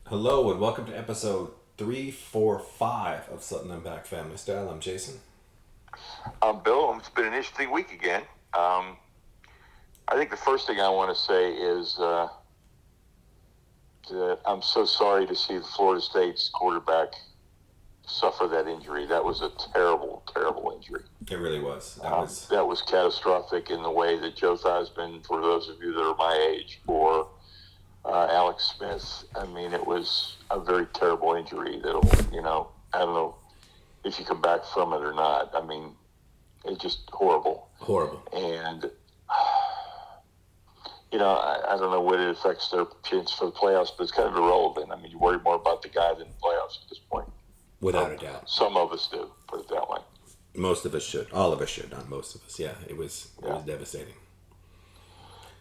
Hello and welcome to episode 345 of Sutton and Back Family Style. I'm Jason. Bill, it's been an interesting week again. I think the first thing I want to say is that I'm so sorry to see the Florida State's quarterback suffer that injury. That was a terrible, terrible injury. It really was. That was catastrophic in the way that Joe Theismann, for those of you that are my age, or Alex Smith. I mean, it was a very terrible injury that'll, I don't know if you come back from it or not. I mean, it's just horrible. Horrible. And, I don't know what it affects their chance for the playoffs, but it's kind of irrelevant. I mean, you worry more about the guy than the playoffs at this point. Without a doubt. Some of us do, put it that way. Most of us should. All of us should, not most of us. Yeah, it was devastating.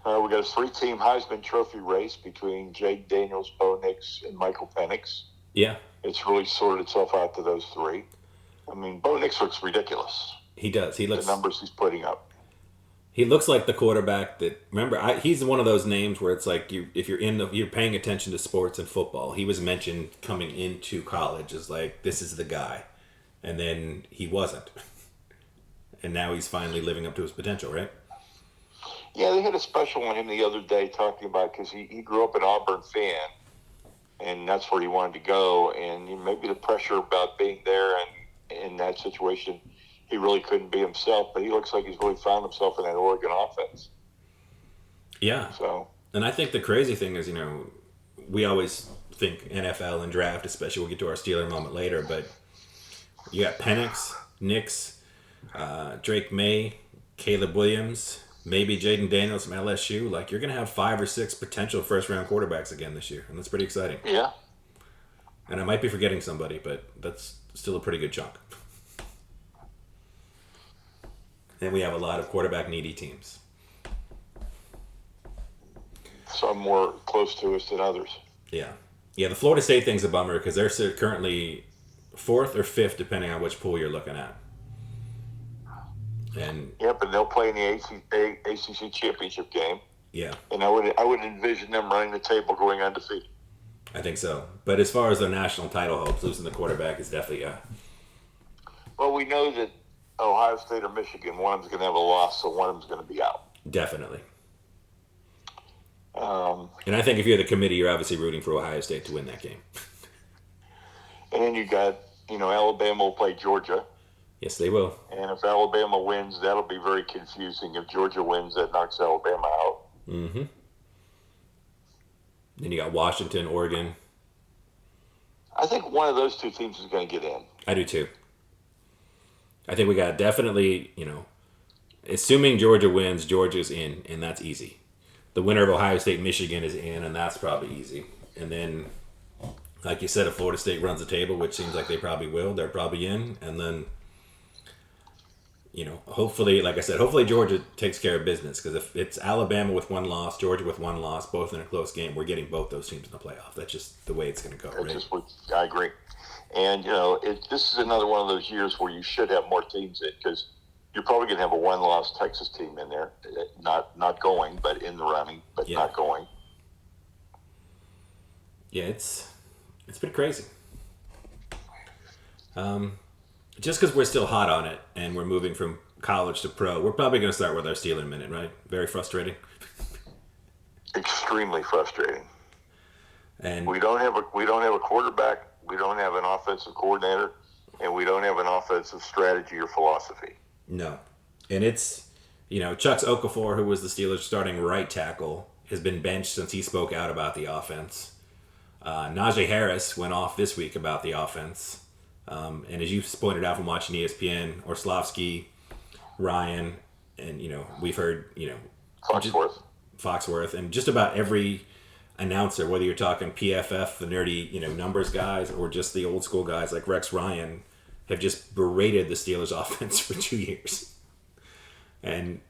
We got a three-team Heisman Trophy race between Jake Daniels, Bo Nix, and Michael Penix. Yeah. It's really sorted itself out to those three. I mean, Bo Nix looks ridiculous. He does. He looks. The numbers he's putting up. He looks like the quarterback that. Remember, he's one of those names where it's like if you're paying attention to sports and football. He was mentioned coming into college as like this is the guy, and then he wasn't, and now he's finally living up to his potential, right? Yeah, they had a special on him the other day talking about because he grew up an Auburn fan, and that's where he wanted to go. And maybe the pressure about being there and in that situation, he really couldn't be himself. But he looks like he's really found himself in that Oregon offense. Yeah. So, and I think the crazy thing is, we always think NFL and draft, especially we'll get to our Steeler moment later, but you got Penix, Nix, Drake May, Caleb Williams, maybe Jaden Daniels from LSU. Like, you're going to have 5 or 6 potential first-round quarterbacks again this year, and that's pretty exciting. Yeah. And I might be forgetting somebody, but that's still a pretty good chunk. And we have a lot of quarterback-needy teams. Some more close to us than others. Yeah. Yeah, the Florida State thing's a bummer because they're currently 4th or 5th, depending on which pool you're looking at. And yep, and they'll play in the ACC championship game. Yeah. And I would envision them running the table going undefeated. I think so. But as far as their national title hopes, losing the quarterback is definitely Well, we know that Ohio State or Michigan, one of them's going to have a loss, so one of them's going to be out. Definitely. And I think if you're the committee, you're obviously rooting for Ohio State to win that game. And then you got, Alabama will play Georgia. Yes, they will. And if Alabama wins, that'll be very confusing. If Georgia wins, that knocks Alabama out. Mm-hmm. Then you got Washington, Oregon. I think one of those two teams is going to get in. I do too. I think we got definitely, assuming Georgia wins, Georgia's in, and that's easy. The winner of Ohio State, Michigan is in, and that's probably easy. And then, like you said, if Florida State runs the table, which seems like they probably will, they're probably in. And then, hopefully, like I said, hopefully Georgia takes care of business. Because if it's Alabama with 1 loss, Georgia with 1 loss, both in a close game, we're getting both those teams in the playoff. That's just the way it's going to go, right? I agree. And, this is another one of those years where you should have more teams in because you're probably going to have a 1-loss Texas team in there. Not going, but in the running, but not going. Yeah, it's been crazy. Just because we're still hot on it and we're moving from college to pro, we're probably going to start with our Steeler Minute, right? Very frustrating. Extremely frustrating. And we don't have a quarterback. We don't have an offensive coordinator, and we don't have an offensive strategy or philosophy. No. And it's, Chuck's Okafor, who was the Steelers' starting right tackle, has been benched since he spoke out about the offense. Najee Harris went off this week about the offense. And as you pointed out from watching ESPN, Orlovsky, Ryan, and, we've heard, Foxworth, and just about every announcer, whether you're talking PFF, the nerdy, numbers guys, or just the old school guys like Rex Ryan, have just berated the Steelers offense for 2 years. And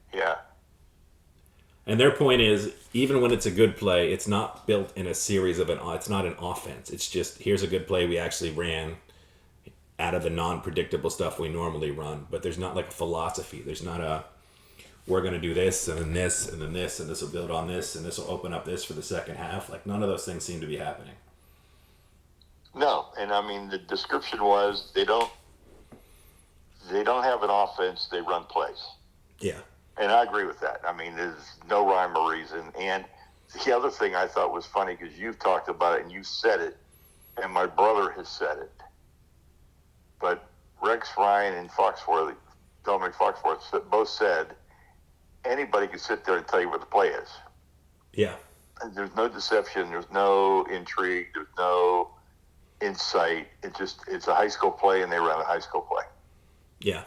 their point is, even when it's a good play, it's not built in a series of it's not an offense. It's just, here's a good play we actually ran out of the non-predictable stuff we normally run. But there's not like a philosophy. There's not a, we're going to do this, and then this, and then this, and this will build on this, and this will open up this for the second half. Like, none of those things seem to be happening. No, and I mean the description was they don't have an offense, they run plays. Yeah. And I agree with that. I mean, there's no rhyme or reason. And the other thing I thought was funny, because you've talked about it and you said it, and my brother has said it. But Rex Ryan and Dominic Foxworth both said anybody can sit there and tell you what the play is. Yeah. And there's no deception. There's no intrigue. There's no insight. It's a high school play, and they run a high school play. Yeah.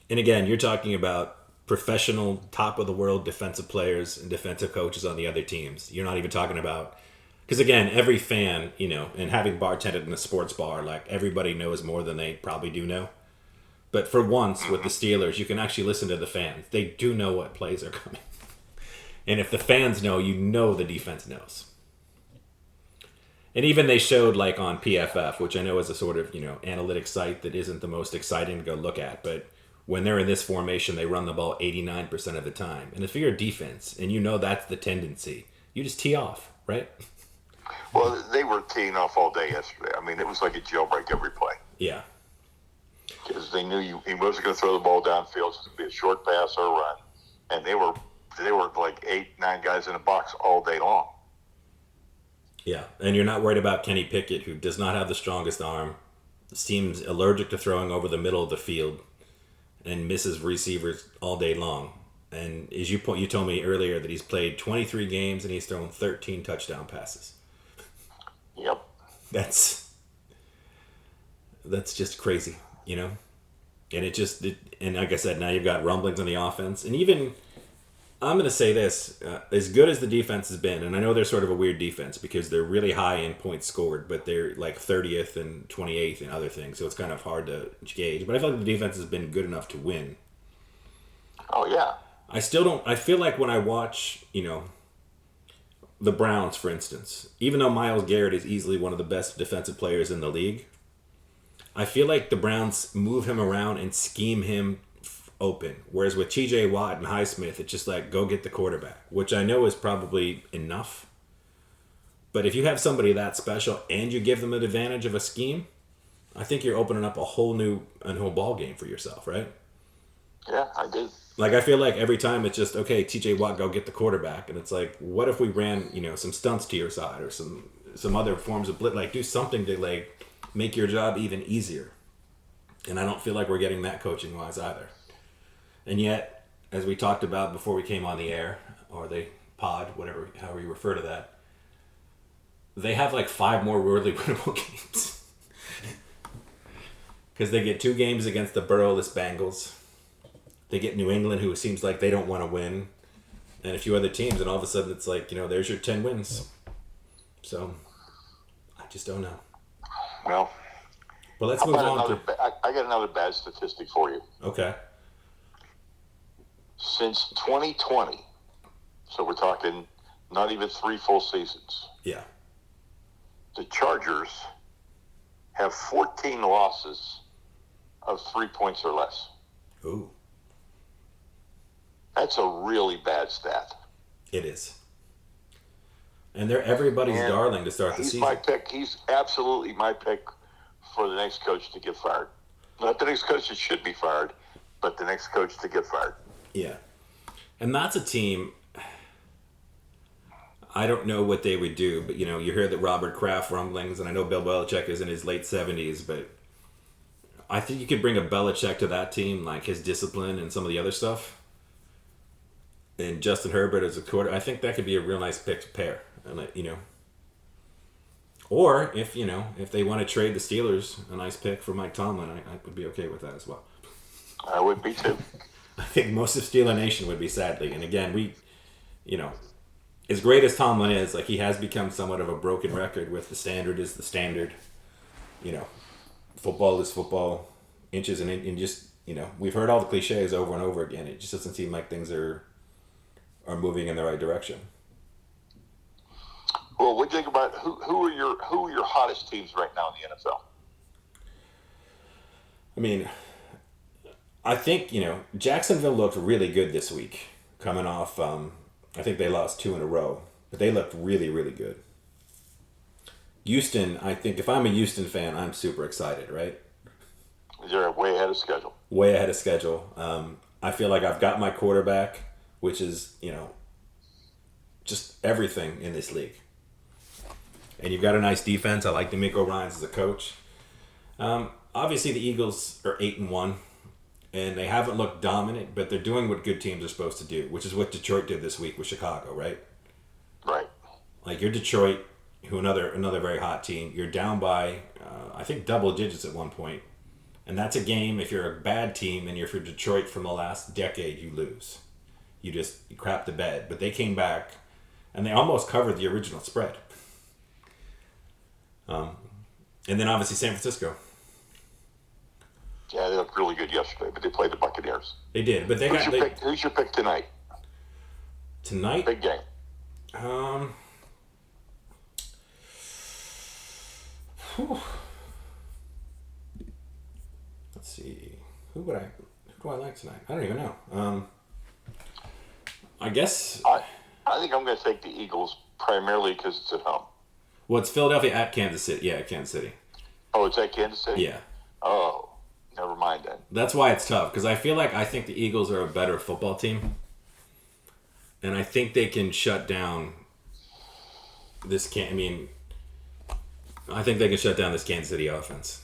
And again, you're talking about professional, top of the world defensive players and defensive coaches on the other teams. You're not even talking about, because again, every fan, and having bartended in a sports bar, like everybody knows more than they probably do know. But for once with the Steelers, you can actually listen to the fans. They do know what plays are coming. And if the fans know, the defense knows. And even they showed like on PFF, which I know is a sort of, analytic site that isn't the most exciting to go look at, but when they're in this formation, they run the ball 89% of the time. And if you're a defense and that's the tendency, you just tee off, right? Well, they were teeing off all day yesterday. I mean, it was like a jailbreak every play. Yeah. Because they knew he wasn't going to throw the ball downfield. It was going to be a short pass or a run. And they were like 8-9 guys in a box all day long. Yeah, and you're not worried about Kenny Pickett, who does not have the strongest arm, seems allergic to throwing over the middle of the field, and misses receivers all day long. And as you told me earlier that he's played 23 games and he's thrown 13 touchdown passes. Yep. That's just crazy, And and like I said, now you've got rumblings on the offense, and even I'm going to say this, as good as the defense has been, and I know they're sort of a weird defense because they're really high in points scored, but they're like 30th and 28th and other things, so it's kind of hard to gauge. But I feel like the defense has been good enough to win. Oh, yeah. I feel like when I watch, the Browns, for instance, even though Myles Garrett is easily one of the best defensive players in the league, I feel like the Browns move him around and scheme him open. Whereas with TJ Watt and Highsmith, it's just like, go get the quarterback, which I know is probably enough. But if you have somebody that special and you give them an advantage of a scheme, I think you're opening up a whole ball game for yourself, right? Yeah, I do. Like, I feel like every time it's just, okay, TJ Watt, go get the quarterback. And it's like, what if we ran, some stunts to your side or some other forms of blitz, like do something to like make your job even easier. And I don't feel like we're getting that coaching wise either. And yet, as we talked about before we came on the air, or the pod, however you refer to that, they have like 5 more really winnable games. Because they get 2 games against the Burrowless Bengals. They get New England, who seems like they don't want to win, and a few other teams, and all of a sudden it's like, there's your 10 wins. So, I just don't know. Well, let's move on to... I got another bad statistic for you. Okay. Since 2020, so we're talking not even 3 full seasons. Yeah. The Chargers have 14 losses of 3 points or less. Ooh. That's a really bad stat. It is. And they're everybody's darling to start the season. He's my pick. He's absolutely my pick for the next coach to get fired. Not the next coach that should be fired, but the next coach to get fired. Yeah. And that's a team, I don't know what they would do, but, you hear the Robert Kraft rumblings, and I know Bill Belichick is in his late 70s, but I think you could bring a Belichick to that team, like his discipline and some of the other stuff. And Justin Herbert as a quarter, I think that could be a real nice pick to pair. And, or if they want to trade the Steelers, a nice pick for Mike Tomlin, I would be okay with that as well. I would be too. I think most of Steeler Nation would be, sadly. And again, we, as great as Tomlin is, like, he has become somewhat of a broken record with the standard is the standard. Football is football, inches and just, we've heard all the cliches over and over again. It just doesn't seem like things are moving in the right direction. Well, what do you think about who are your hottest teams right now in the NFL? I mean, I think, Jacksonville looked really good this week, coming off, I think they lost 2 in a row, but they looked really, really good. Houston, I think if I'm a Houston fan, I'm super excited, right? They're way ahead of schedule. Way ahead of schedule. I feel like I've got my quarterback, which is, just everything in this league. And you've got a nice defense. I like D'Amico Ryans as a coach. Obviously, the Eagles are 8-1, and they haven't looked dominant, but they're doing what good teams are supposed to do, which is what Detroit did this week with Chicago, right? Right. Like, you're Detroit, who another very hot team. You're down by, I think, double digits at one point. And that's a game, if you're a bad team and you're for Detroit from the last decade, you lose. You crap the bed. But they came back, and they almost covered the original spread. And then obviously San Francisco. Yeah, they looked really good yesterday, but they played the Buccaneers. They did, but Who's your pick tonight? Tonight? Big game. Let's see. Who do I like tonight? I don't even know. I guess. I think I'm going to take the Eagles primarily because it's at home. Well, it's Philadelphia at Kansas City. Yeah, Kansas City. Oh, it's at Kansas City? Yeah. Oh, never mind then. That's why it's tough, because I think the Eagles are a better football team. And I think they can shut down this I think they can shut down this Kansas City offense.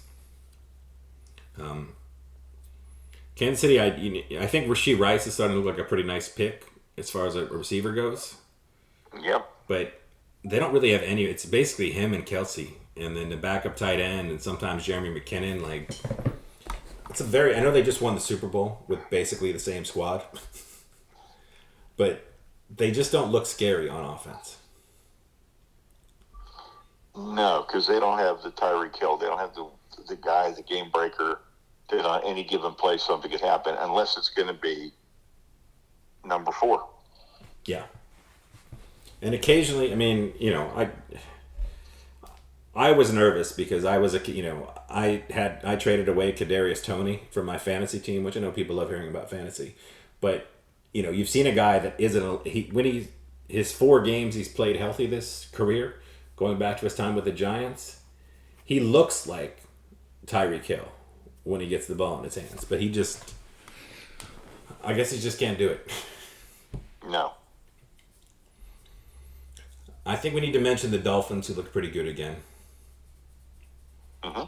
Kansas City, I think Rashee Rice is starting to look like a pretty nice pick as far as a receiver goes. Yep. But they don't really have any. It's basically him and Kelsey, and then the backup tight end, and sometimes Jeremy McKinnon. Like, I know they just won the Super Bowl with basically the same squad, but they just don't look scary on offense. No, because they don't have the Tyreek Hill. They don't have the guy, the game breaker, that on any given play something could happen, unless it's going to be number 4. Yeah. And occasionally, I was nervous because I traded away Kadarius Toney from my fantasy team, which I know people love hearing about fantasy, but you've seen a guy that his 4 games he's played healthy this career, going back to his time with the Giants, he looks like Tyreek Hill when he gets the ball in his hands, but I guess he just can't do it. No. I think we need to mention the Dolphins, who look pretty good again. Mm-hmm.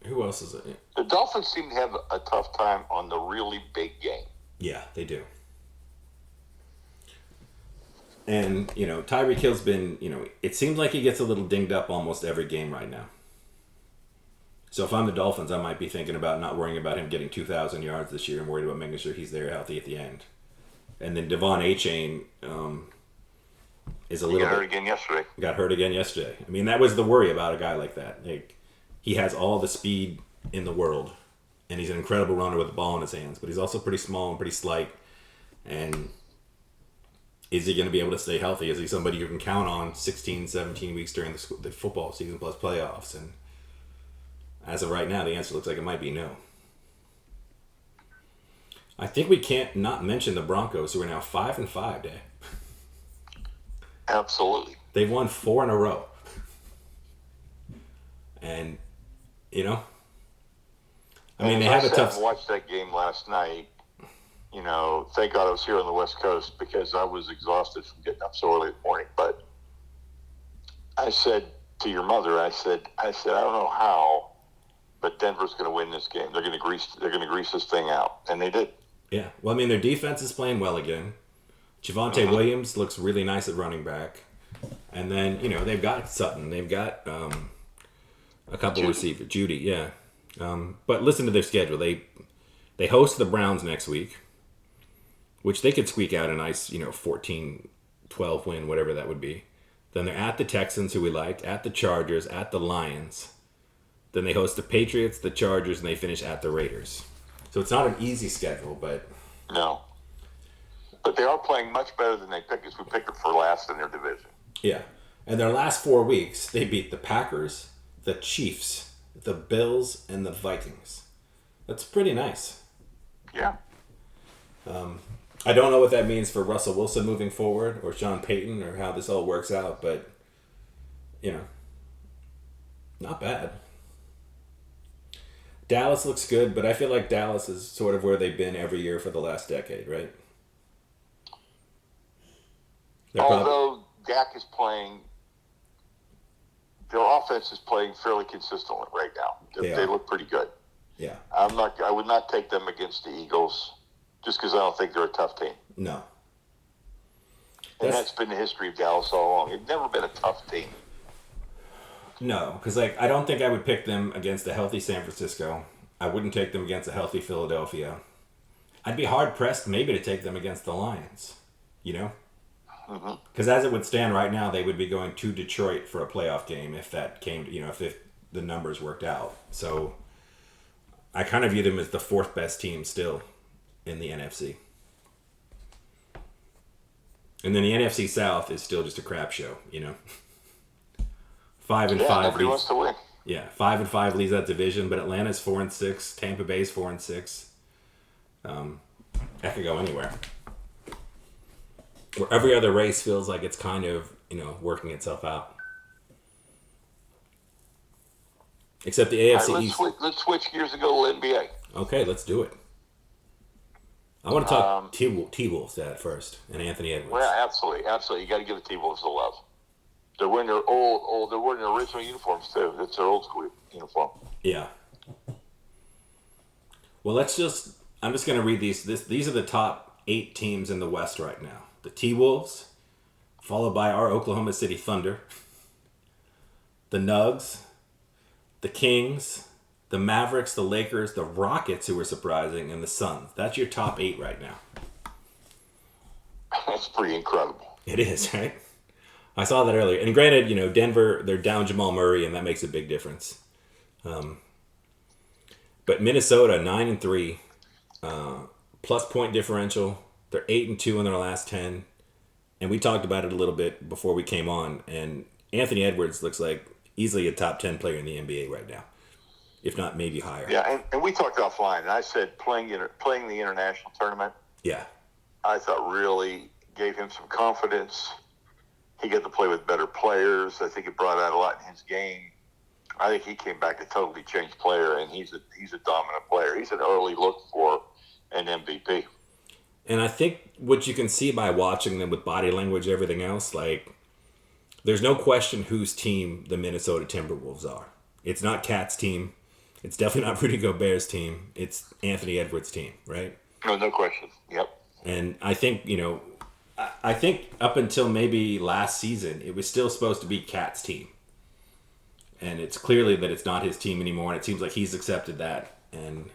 Who else is it? The Dolphins seem to have a tough time on the really big game. Yeah, they do. And, Tyreek Hill's been, it seems like he gets a little dinged up almost every game right now. So if I'm the Dolphins, I might be thinking about not worrying about him getting 2,000 yards this year and worried about making sure he's there healthy at the end. And then Devon Achane is a little Got hurt again yesterday. Got hurt again yesterday. That was the worry about a guy like that. Like, he has all the speed in the world, and he's an incredible runner with the ball in his hands, but he's also pretty small and pretty slight. And is he going to be able to stay healthy? Is he somebody you can count on 16, 17 weeks during the football season plus playoffs? And as of right now, the answer looks like it might be no. I think we can't not mention the Broncos, who are now 5-5, Dave. Absolutely. They've won 4 in a row. And, they have a tough... I watched that game last night. Thank God I was here on the West Coast because I was exhausted from getting up so early in the morning. But I said to your mother, I said, I don't know how, but Denver's going to win this game. They're going to grease this thing out, and they did. Yeah. Well, their defense is playing well again. Javonte Williams looks really nice at running back. And then, they've got Sutton. They've got a couple receivers. Judy, yeah. But listen to their schedule. They host the Browns next week, which they could squeak out a nice, 14-12 win, whatever that would be. Then they're at the Texans, who we like, at the Chargers, at the Lions. Then they host the Patriots, the Chargers, and they finish at the Raiders. So it's not an easy schedule, but... No. But they are playing much better than they picked, as we picked them for last in their division. Yeah. And their last 4 weeks, they beat the Packers, the Chiefs, the Bills, and the Vikings. That's pretty nice. Yeah. I don't know what that means for Russell Wilson moving forward or Sean Payton or how this all works out, but, not bad. Dallas looks good, but I feel like Dallas is sort of where they've been every year for the last decade, right? Although Dak is playing, their offense is playing fairly consistently right now. They look pretty good. Yeah. I would not take them against the Eagles just because I don't think they're a tough team. No. And that's been the history of Dallas all along. It's never been a tough team. No, because I don't think I would pick them against a healthy San Francisco. I wouldn't take them against a healthy Philadelphia. I'd be hard pressed maybe to take them against the Lions. Because as it would stand right now, they would be going to Detroit for a playoff game if that came. If the numbers worked out. So I kind of view them as the fourth best team still in the NFC. And then the NFC South is still just a crap show. 5-5. Nobody wants to win. Yeah, 5-5 leads that division, but Atlanta's 4-6, Tampa Bay's 4-6. That could go anywhere. Where every other race feels like it's kind of working itself out. Except the AFC East. Let's switch gears and go to the NBA. Okay, let's do it. I want to talk T-Wolves at first and Anthony Edwards. Well, absolutely. You got to give the T-Wolves the love. They're wearing their old. They're wearing their original uniforms too. That's their old school uniform. Yeah. Well, I'm just going to read these. These are the top 8 teams in the West right now. The T-Wolves, followed by our Oklahoma City Thunder, the Nugs, the Kings, the Mavericks, the Lakers, the Rockets, who were surprising, and the Suns. That's your top 8 right now. That's pretty incredible. It is, right? I saw that earlier. And granted, Denver, they're down Jamal Murray, and that makes a big difference. But Minnesota, 9-3, plus point differential. They're 8-2 in their last 10. And we talked about it a little bit before we came on. And Anthony Edwards looks like easily a top 10 player in the NBA right now, if not maybe higher. Yeah, and we talked offline, and I said playing the international tournament. Yeah, I thought really gave him some confidence. He got to play with better players. I think it brought out a lot in his game. I think he came back a totally changed player, and he's a dominant player. He's an early look for an MVP. And I think what you can see by watching them with body language, everything else, like, there's no question whose team the Minnesota Timberwolves are. It's not Cat's team. It's definitely not Rudy Gobert's team. It's Anthony Edwards' team, right? No question. Yep. And I think, I think up until maybe last season, it was still supposed to be Cat's team. And it's clearly that it's not his team anymore, and it seems like he's accepted that. And,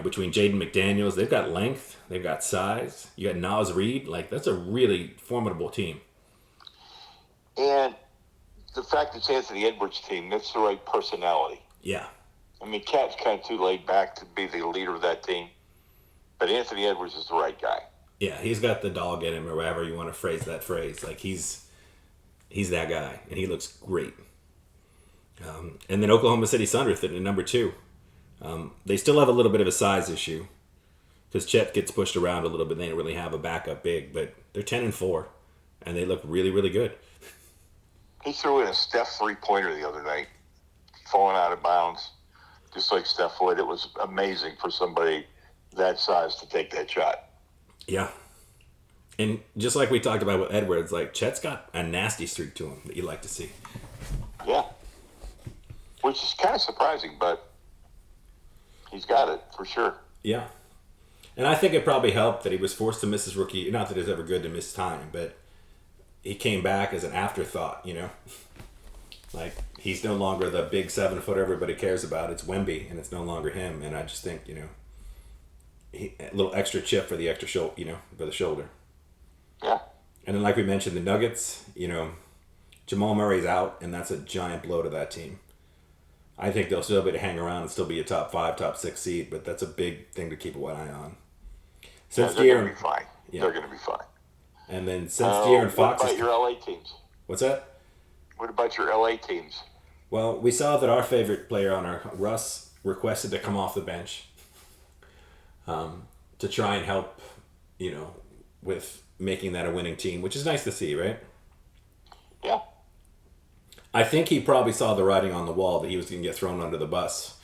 between Jaden McDaniels, they've got length, they've got size. You got Naz Reid. Like, that's a really formidable team. And the fact it's Anthony Edwards' team, that's the right personality. Yeah. I mean, Cat's kind of too laid back to be the leader of that team. But Anthony Edwards is the right guy. Yeah, he's got the dog in him, or whatever you want to phrase that phrase. Like, he's that guy, and he looks great. And then Oklahoma City Thunder at number 2. They still have a little bit of a size issue because Chet gets pushed around a little bit. They don't really have a backup big, but they're 10-4, and they look really, really good. He threw in a Steph 3-pointer the other night, falling out of bounds, just like Steph would. It was amazing for somebody that size to take that shot. Yeah. And just like we talked about with Edwards, like, Chet's got a nasty streak to him that you like to see. Yeah. Which is kind of surprising, but he's got it for sure. Yeah. And I think it probably helped that he was forced to miss his rookie. Not that it's ever good to miss time, but he came back as an afterthought, Like, he's no longer the big 7-footer everybody cares about. It's Wemby, and it's no longer him. And I just think, a little extra chip for the extra shoulder, for the shoulder. Yeah. And then, like we mentioned, the Nuggets, Jamal Murray's out, and that's a giant blow to that team. I think they'll still be able to hang around and still be a top 5, top 6 seed, but that's a big thing to keep one eye on. They're going to be fine. Yeah. They're going to be fine. And then since De'Aaron Fox... What about your LA teams? What's that? What about your LA teams? Well, we saw that our favorite player on our... Russ requested to come off the bench to try and help with making that a winning team, which is nice to see, right? Yeah. I think he probably saw the writing on the wall that he was going to get thrown under the bus,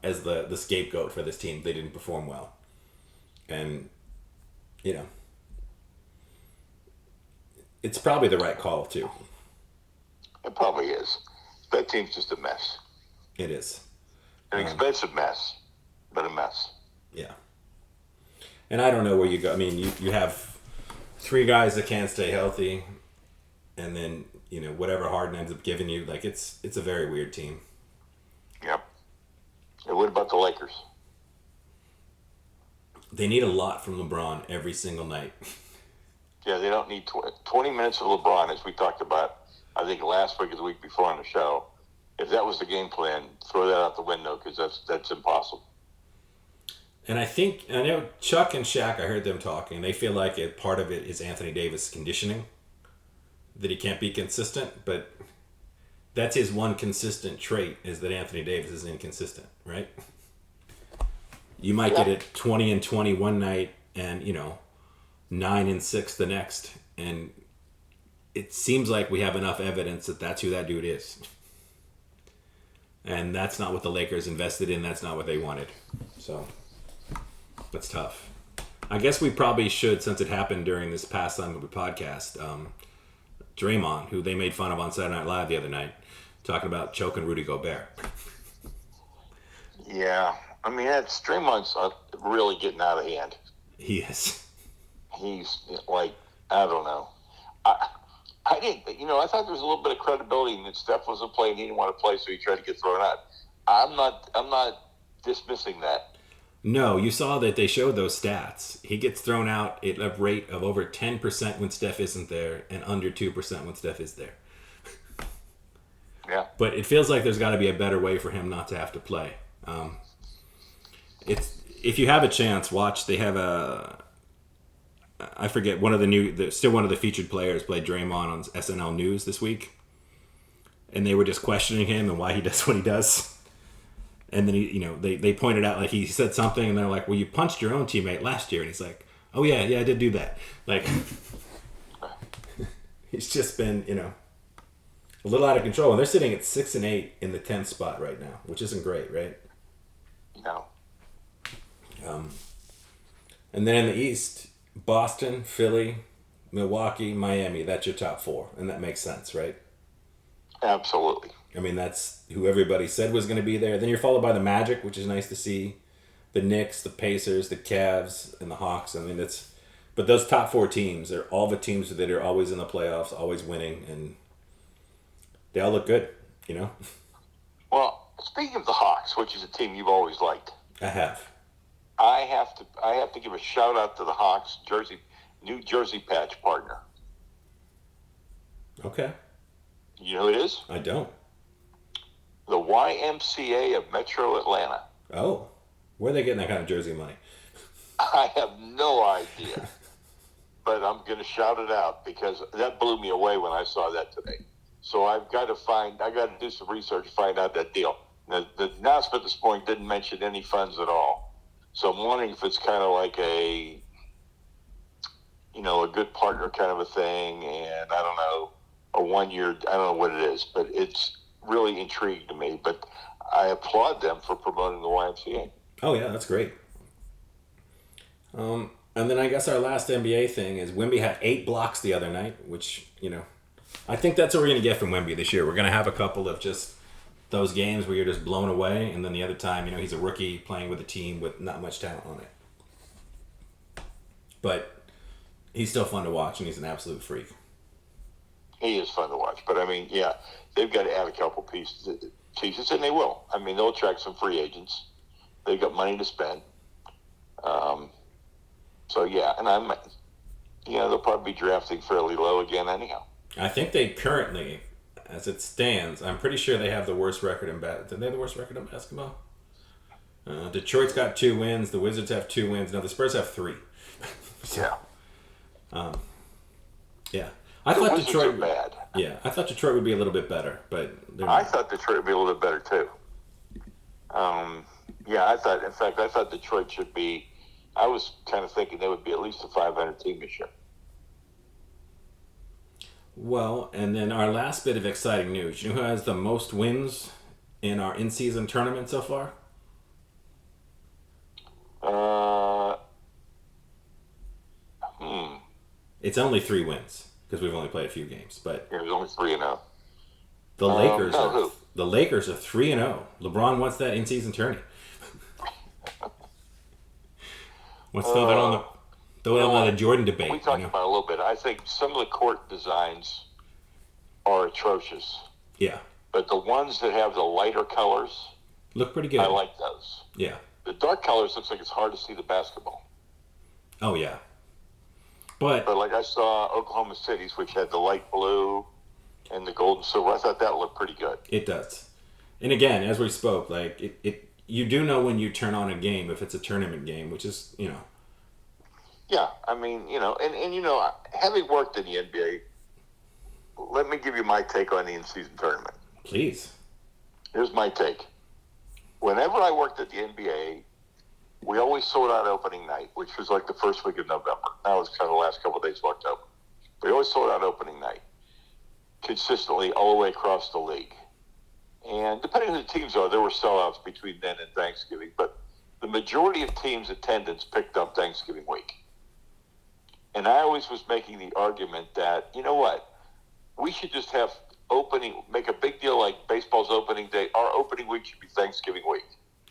as the scapegoat for this team. They didn't perform well. And, it's probably the right call, too. It probably is. That team's just a mess. It is. An expensive mess, but a mess. Yeah. And I don't know where you go. I mean, you have 3 guys that can't stay healthy, and then, whatever Harden ends up giving you, like, it's a very weird team. Yep. And what about the Lakers? They need a lot from LeBron every single night. Yeah, they don't need 20 minutes of LeBron, as we talked about, I think, last week or the week before on the show. If that was the game plan, throw that out the window, because that's impossible. And I know Chuck and Shaq, I heard them talking, they feel like part of it is Anthony Davis' conditioning, that he can't be consistent, but that's his one consistent trait, is that Anthony Davis is inconsistent, right? You might get it 20 and 20 one night and, 9 and 6 the next, and it seems like we have enough evidence that that's who that dude is. And that's not what the Lakers invested in. That's not what they wanted. So that's tough. I guess we probably should, since it happened during this past Sunday podcast, Draymond, who they made fun of on Saturday Night Live the other night, talking about choking Rudy Gobert. Yeah. I mean, Draymond's really getting out of hand. He is. He's like, I don't know. I didn't, I thought there was a little bit of credibility in that Steph wasn't playing. He didn't want to play, so he tried to get thrown out. I'm not dismissing that. No, you saw that they showed those stats. He gets thrown out at a rate of over 10% when Steph isn't there and under 2% when Steph is there. Yeah. But it feels like there's got to be a better way for him not to have to play. If you have a chance, watch. They have I forget, one of the featured players played Draymond on SNL News this week, and they were just questioning him and why he does what he does. And then they pointed out, like, he said something, and they're like, "Well, you punched your own teammate last year," and he's like, "Oh yeah, I did do that." Like, he's just been a little out of control, and they're sitting at 6-8 in the 10th spot right now, which isn't great, right? No. And then in the East, Boston, Philly, Milwaukee, Miami. That's your top 4, and that makes sense, right? Absolutely. I mean, that's who everybody said was going to be there. Then you're followed by the Magic, which is nice to see. The Knicks, the Pacers, the Cavs, and the Hawks. I mean, but those top 4 teams are all the teams that are always in the playoffs, always winning, and they all look good, Well, speaking of the Hawks, which is a team you've always liked, I have. I have to give a shout out to the Hawks New Jersey patch partner. Okay. You know who it is? I don't. The YMCA of Metro Atlanta. Oh, where are they getting that kind of jersey money? I have no idea, but I'm going to shout it out because that blew me away when I saw that today. So I got to do some research to find out that deal. The announcement this morning didn't mention any funds at all. So I'm wondering if it's kind of like a good partner kind of a thing, and I don't know, a 1 year, I don't know what it is, but it's really intrigued to me. But I applaud them for promoting the YMCA. Oh yeah, that's great. And then I guess our last NBA thing is Wemby had 8 blocks the other night, which, I think that's what we're going to get from Wemby this year. We're going to have a couple of just those games where you're just blown away, and then the other time, he's a rookie playing with a team with not much talent on it. But he's still fun to watch, and he's an absolute freak. He is fun to watch. But, I mean, yeah, they've got to add a couple pieces, and they will. I mean, they'll attract some free agents. They've got money to spend. So, yeah, and they'll probably be drafting fairly low again anyhow. I think they currently, as it stands, I'm pretty sure they have the worst record in basketball. Did they have the worst record in basketball? Detroit's got 2 wins. The Wizards have 2 wins. Now the Spurs have 3. Yeah. Yeah. I thought Wizards Detroit are bad. Yeah, I thought Detroit would be a little bit better, but I thought Detroit would be a little bit better too. I thought Detroit should be I was kind of thinking they would be at least a 500 team this year. Well, and then our last bit of exciting news. You know who has the most wins in our in-season tournament so far? Uh, It's only 3 wins because we've only played a few games. But It was only 3-0. the Lakers No, are who? the Lakers are 3-0. LeBron wants that in-season tourney. Let's throw that on the Jordan debate. We talked about it a little bit. I think some of the court designs are atrocious, Yeah, but the ones that have the lighter colors, look pretty good. I like those. Yeah. The dark colors looks like it's hard to see the basketball. Oh yeah. But like I saw Oklahoma City's, which had the light blue and the gold and silver. I thought that looked pretty good. it does. And again, as we spoke, like it you do know when you turn on a game if it's a tournament game, which is, Yeah, I mean, and having worked in the NBA, let me give you my take on the in-season tournament. please. Here's my take. Whenever I worked at the NBA, we always sold out opening night, which was like the first week of November. Now it's kind of the last couple of days of October. We always sold out opening night consistently all the way across the league. And depending on who the teams are, there were sellouts between then and Thanksgiving, but the majority of teams' attendance picked up Thanksgiving week. And I always was making the argument that, you know what, we should just have make a big deal like baseball's opening day. Our opening week should be Thanksgiving week.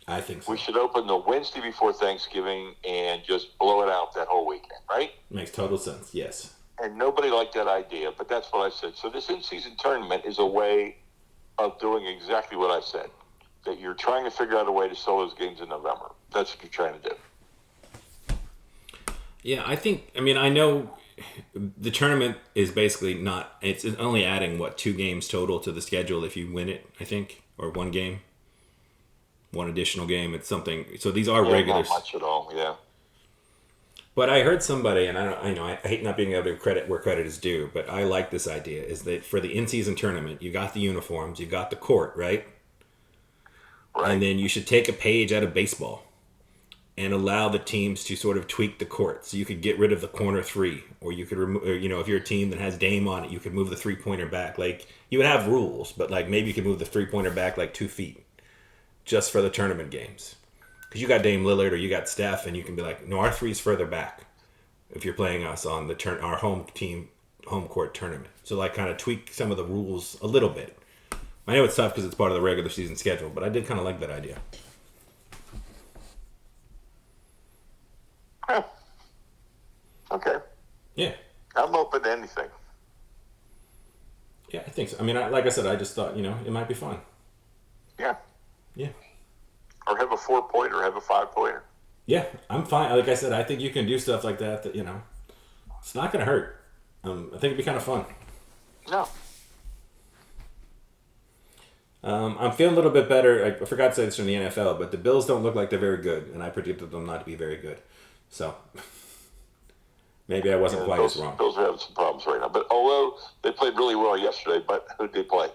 I think so. We should open the Wednesday before Thanksgiving and just blow it out that whole weekend, right? Makes total sense, yes. And nobody liked that idea, but that's what I said. So this in-season tournament is a way of doing exactly what I said, that you're trying to figure out a way to sell those games in November. That's what you're trying to do. Yeah, I know the tournament is basically not, it's only adding, 2 games total to the schedule if you win it, I think, or 1 game. 1 additional game. It's something, so these are regular. Not much at all, yeah. But I heard somebody, and I hate not being able to credit where credit is due, but I like this idea, is that for the in-season tournament, you got the uniforms, you got the court, right? Right. And then you should take a page out of baseball and allow the teams to sort of tweak the court. So you could get rid of the corner 3, or you could remove, if you're a team that has Dame on it, you could move the 3-pointer back. Like, you would have rules, but like maybe you could move the 3-pointer back like 2 feet just for the tournament games. Because you got Dame Lillard or you got Steph, and you can be like, no, our 3's further back if you're playing us on the our home court tournament. So like kind of tweak some of the rules a little bit. I know it's tough because it's part of the regular season schedule, but I did kind of like that idea. Huh. Okay. Yeah. I'm open to anything. Yeah, I think so. I mean, like I said, I just thought, it might be fun. Yeah. Yeah. Or have a 4-pointer, have a 5-pointer. Yeah, I'm fine. Like I said, I think you can do stuff like that, it's not going to hurt. I think it'd be kind of fun. No. I'm feeling a little bit better. I forgot to say this from the NFL, but the Bills don't look like they're very good, and I predicted them not to be very good. So maybe I wasn't quite as wrong. Bills are having some problems right now. But although they played really well yesterday, but who did they play?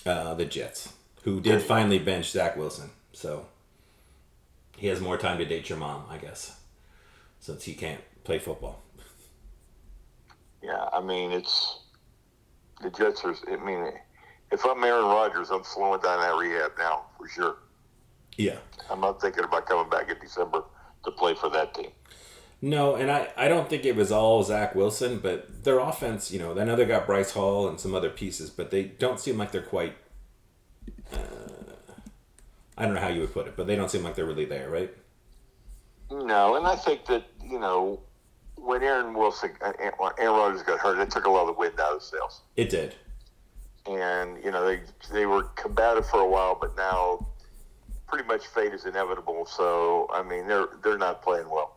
The Jets, who did finally bench Zach Wilson. So he has more time to date your mom, I guess, since he can't play football. Yeah, I mean, the Jets are, if I'm Aaron Rodgers, I'm slowing down that rehab now, for sure. Yeah. I'm not thinking about coming back in December to play for that team. No, and I don't think it was all Zach Wilson, but their offense, I know they got Bryce Hall and some other pieces, but they don't seem like they're quite, I don't know how you would put it, but they don't seem like they're really there, right? No, and I think that, when Aaron Rodgers got hurt, it took a lot of the wind out of the sails. It did. And, they were combative for a while, but now pretty much fate is inevitable. So, I mean, they're not playing well.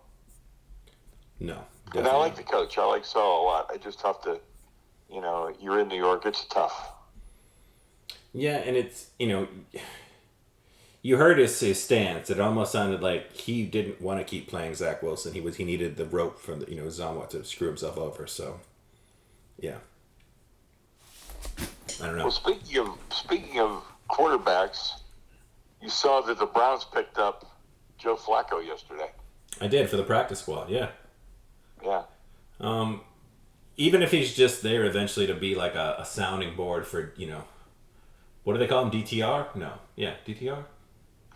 No. And I like the coach. I like Saul a lot. It's just tough to, you're in New York. It's tough. Yeah, and it's, you heard his stance. It almost sounded like he didn't want to keep playing Zach Wilson. He needed the rope from Zama to screw himself over. So, yeah. I don't know. Well, speaking of quarterbacks, you saw that the Browns picked up Joe Flacco yesterday. I did for the practice squad. Yeah. Yeah. Even if he's just there eventually to be like a sounding board for, what do they call him? DTR? No. Yeah, DTR?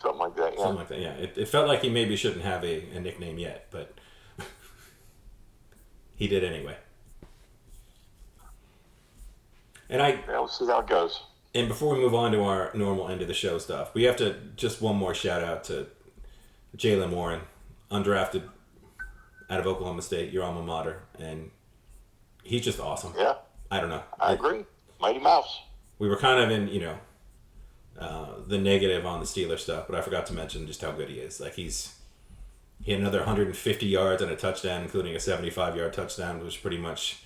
Something like that, yeah. Something like that, yeah. It felt like he maybe shouldn't have a nickname yet, but he did anyway. And we'll see how it goes. And before we move on to our normal end of the show stuff, we have to just one more shout out to Jalen Warren, undrafted out of Oklahoma State, your alma mater, and he's just awesome. Yeah. I don't know. I agree. Mighty Mouse. We were kind of in, the negative on the Steelers stuff, but I forgot to mention just how good he is. Like he had another 150 yards and a touchdown, including a 75-yard touchdown, which was pretty much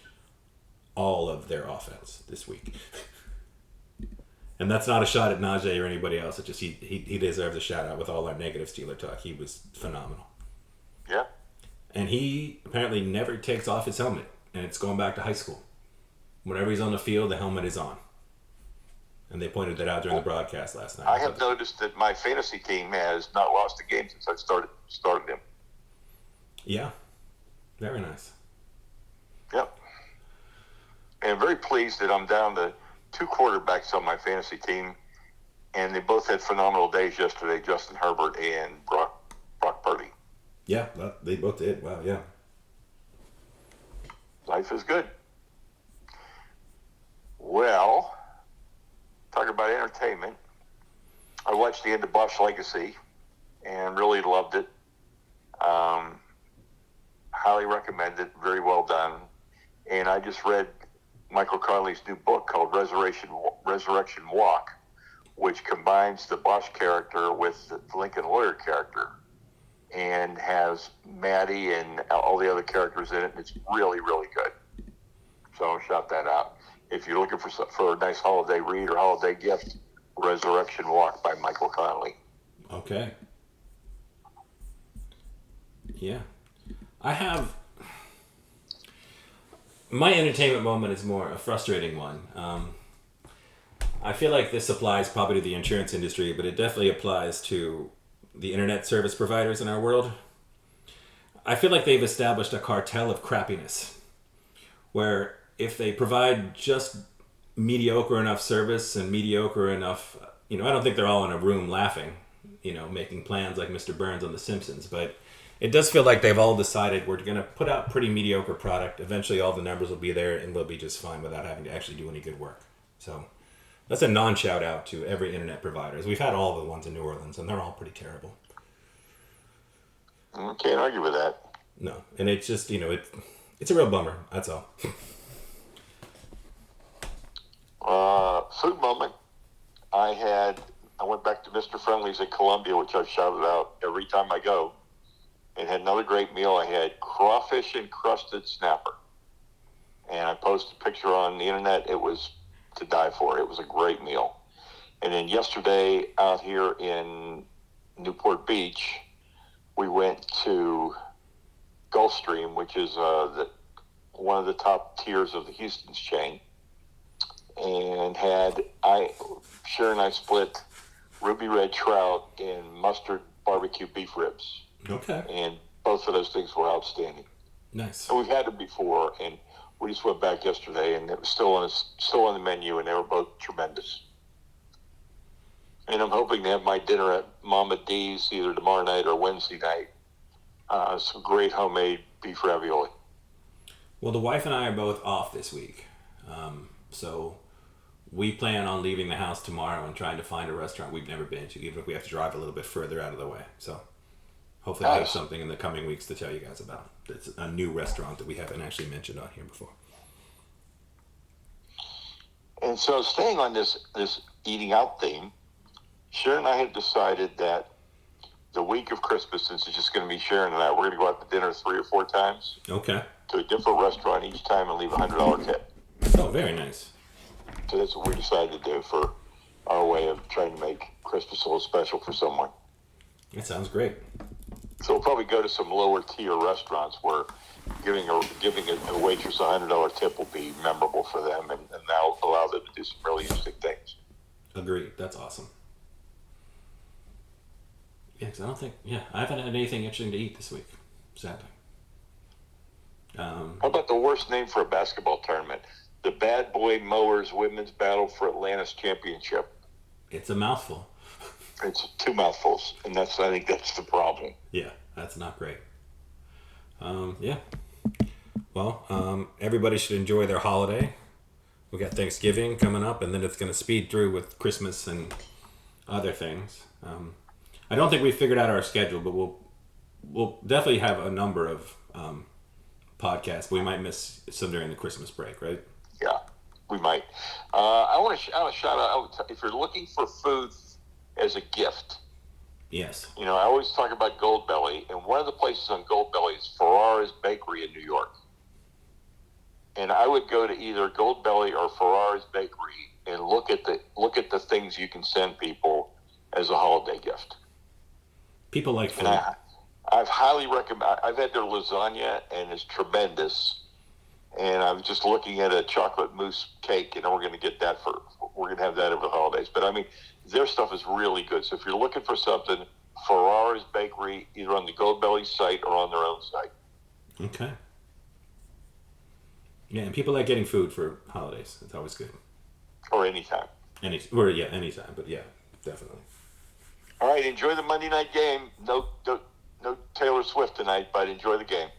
all of their offense this week. And that's not a shot at Najee or anybody else. It's just he deserves a shout out with all our negative Steeler talk. He was phenomenal. Yeah. And he apparently never takes off his helmet, and it's going back to high school. Whenever he's on the field, the helmet is on. And they pointed that out during the broadcast last night. I have noticed that my fantasy team has not lost a game since I started him. Yeah. Very nice. Yep. And I'm very pleased that I'm down to 2 quarterbacks on my fantasy team, and they both had phenomenal days yesterday, Justin Herbert and Brock Purdy. Yeah, they both did. Wow, yeah. Life is good. Well, talking about entertainment, I watched the end of Bosch Legacy and really loved it. Highly recommend it. Very well done. And I just read Michael Connelly's new book called Resurrection Walk, which combines the Bosch character with the Lincoln Lawyer character and has Maddie and all the other characters in it. And it's really, really good. So I'll shout that out. If you're looking for a nice holiday read or holiday gift, Resurrection Walk by Michael Connelly. Okay. Yeah. My entertainment moment is more a frustrating one. I feel like this applies probably to the insurance industry, but it definitely applies to the internet service providers in our world. I feel like they've established a cartel of crappiness, where if they provide just mediocre enough service and mediocre enough, I don't think they're all in a room laughing, making plans like Mr. Burns on The Simpsons, but it does feel like they've all decided we're going to put out pretty mediocre product. Eventually all the numbers will be there and we'll be just fine without having to actually do any good work. So that's a non-shout out to every internet providers. We've had all the ones in New Orleans and they're all pretty terrible. I can't argue with that. No. And it's just, it's a real bummer. That's all. Food moment. I went back to Mr. Friendly's at Columbia, which I've shouted out every time I go, and had another great meal. I had crawfish encrusted snapper, and I posted a picture on the internet. It was to die for. It was a great meal. And then yesterday out here in Newport Beach, we went to Gulfstream, which is one of the top tiers of the Houston's chain, and Sharon and I split ruby red trout and mustard barbecue beef ribs. Okay. And both of those things were outstanding. Nice. And we've had them before, and we just went back yesterday, and it was still on the menu, and they were both tremendous. And I'm hoping to have my dinner at Mama D's either tomorrow night or Wednesday night. Some great homemade beef ravioli. Well, the wife and I are both off this week, so we plan on leaving the house tomorrow and trying to find a restaurant we've never been to, even if we have to drive a little bit further out of the way. So hopefully I'll have something in the coming weeks to tell you guys about. It's a new restaurant that we haven't actually mentioned on here before. And so staying on this eating out theme, Sharon and I had decided that the week of Christmas, since it's just going to be Sharon and I, we're going to go out to dinner 3 or 4 times. Okay. To a different restaurant each time and leave $100 tip. Oh, very nice. So that's what we decided to do for our way of trying to make Christmas a little special for someone. That sounds great. So we'll probably go to some lower tier restaurants where giving a waitress $100 tip will be memorable for them, and that'll allow them to do some really interesting things. Agreed. That's awesome. Yeah, because I don't think. Yeah, I haven't had anything interesting to eat this week, sadly. How about the worst name for a basketball tournament? The Bad Boy Mowers Women's Battle for Atlantis Championship. It's a mouthful. It's two mouthfuls, and I think that's the problem. Yeah, that's not great. Yeah. Well, everybody should enjoy their holiday. We got Thanksgiving coming up, and then it's going to speed through with Christmas and other things. I don't think we've figured out our schedule, but we'll definitely have a number of podcasts. We might miss some during the Christmas break, right? Yeah, we might. I want to shout out if you're looking for food as a gift. Yes. I always talk about Goldbelly, and one of the places on Goldbelly is Ferrara's Bakery in New York. And I would go to either Goldbelly or Ferrara's Bakery and look at the things you can send people as a holiday gift. People like food. And I've highly recommend. I've had their lasagna, and it's tremendous. And I'm just looking at a chocolate mousse cake, and we're going to get that we're going to have that over the holidays. But I mean, their stuff is really good. So if you're looking for something, Ferrara's Bakery, either on the Goldbelly site or on their own site. Okay. Yeah, and people like getting food for holidays. It's always good. Or anytime. Anytime. But yeah, definitely. All right, enjoy the Monday night game. No Taylor Swift tonight, but enjoy the game.